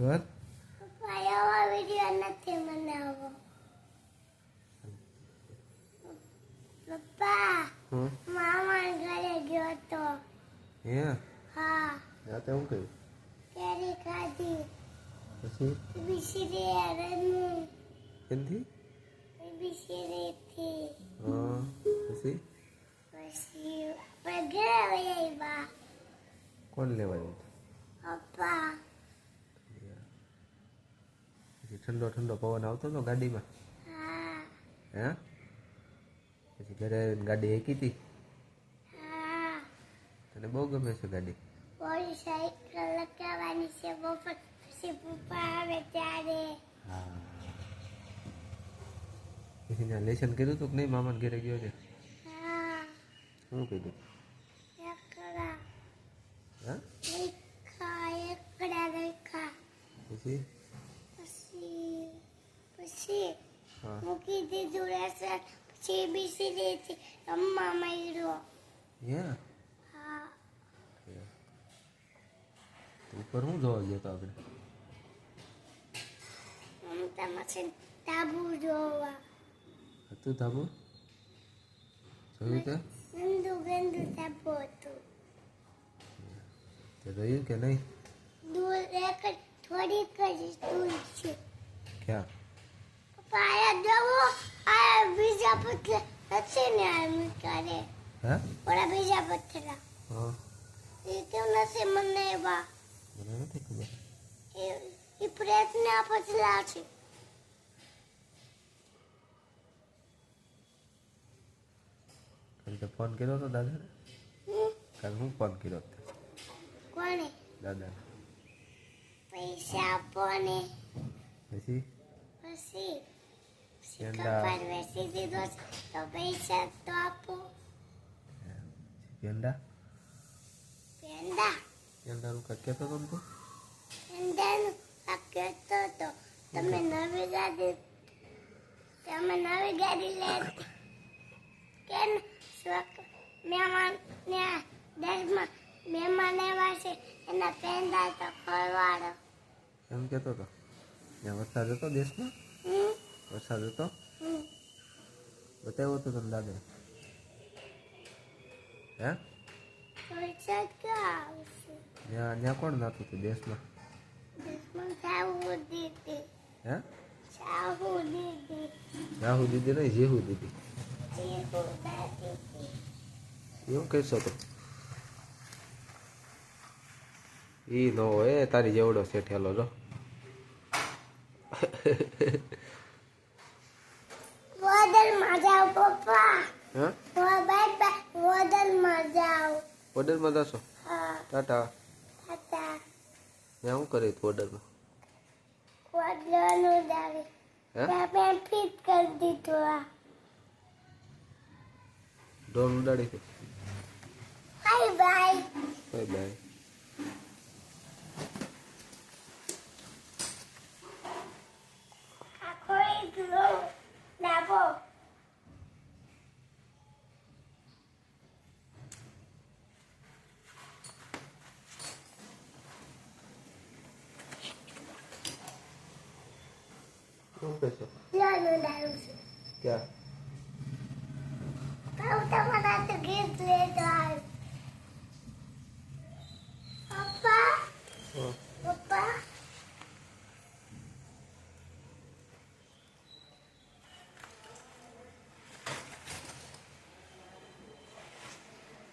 Sir પપ્પા એવો video નથી બનાવવો. પપ્પા મામા ઘરે ગયો તો. હે હા રાતે હું કહ્યું કેરી ખાધી. પછી બીસીડી રમવું. એનથી બીસીડી થી હા પછી પછી આપણે ઘરે આવ્યા. કોણ લેવાયું પપ્પા પછી ઠંડો ઠંડો પવન આવતો હતો ગાડીમાં હા હે પછી ઘરે આવીને ગાડી હાંકી હતી હા તને બહુ ગમે છે ગાડી ઓલી સાયકલ લગાવવાની છે બપોર પછી પપ્પા આવે ત્યારે. હા પછી ત્યાં લેસન કર્યું હતું કે નહીં મામાને ઘરે ગયો છે હા શું કીધું એકડા હા રેખા પછી પછી પછી હા મૂકી દીધું લેસન. પછી બીસીડી થી રમવા માંડ્યો. હે હા ઉપર શું જોવા ગયો હતો આપણે મમતા મસી ટાબુ જોવા. હતું ધાબુ જોયું તે ગંદુ ટાબુ હતું. તે જોયું કે નહીં દૂર એક થોડીક જ દૂર છે. ક્યાં પપ્પા આયા જવો આ બીજા પથ્થર નથી ને આમ કરે. હે ઓલા બીજા પથ્થર હા એ કેમ નથી મને એવા મને નથી ખબર એ પ્રયત્ન પછલા છે. કાલે તે ફોન કર્યો હતો દાદાને કાલે હું ફોન કર્યો હતો કોણે દાદાને પૈસા આપો ને પછી પછી પેંડા. કપાળ વેચી દીધો છે તો પૈસા તો આપો. પેંડા પેંડા પેંડાનું કાંઈક કહેતો હતો ને તું પેંડાનું આ કહેતો તો તમે નવી ગાડી લે કે મહેમાન ને દેશમાં મહેમાન એવા છે એના પેંડા તો ખવડાવો. એમ કહેતો હતો ત્યાં વરસાદ હતો દેશમાં વરસાદ હતો બતાવ્યો હતો તને દાદા હે વરસાદ ક્યાં આવશે? ત્યાં ત્યાં કોણ નાતું હતું દેશમાં દેશમાં સાવું દીધી હે સાવું દીધી રાહુ દીદી નહીં જેહુ દીદી જીવું દીધી. એવું કહેશો તો ઈ નો હોય તારી જેવડો શેઠેલો જો વોડલમાં જાઓ પપ્પા. હે બાય વોડલમાં જાઓ. ઓર્ડરમાં જશો હા ટાટા હતા ત્યાં શું કરી તું ઓર્ડરમાં વોડલનું દાવી હે મેં ફિટ કરી દીધું. આ ડોલ ઉડાડી હતી બાય બાય. બાય બાય આખો એકલો લાવો. શું કહેશો લોનું દારૂ છે. ક્યાં કહું તમારા તો ગીત લેતો આવ્યો. પપ્પા હા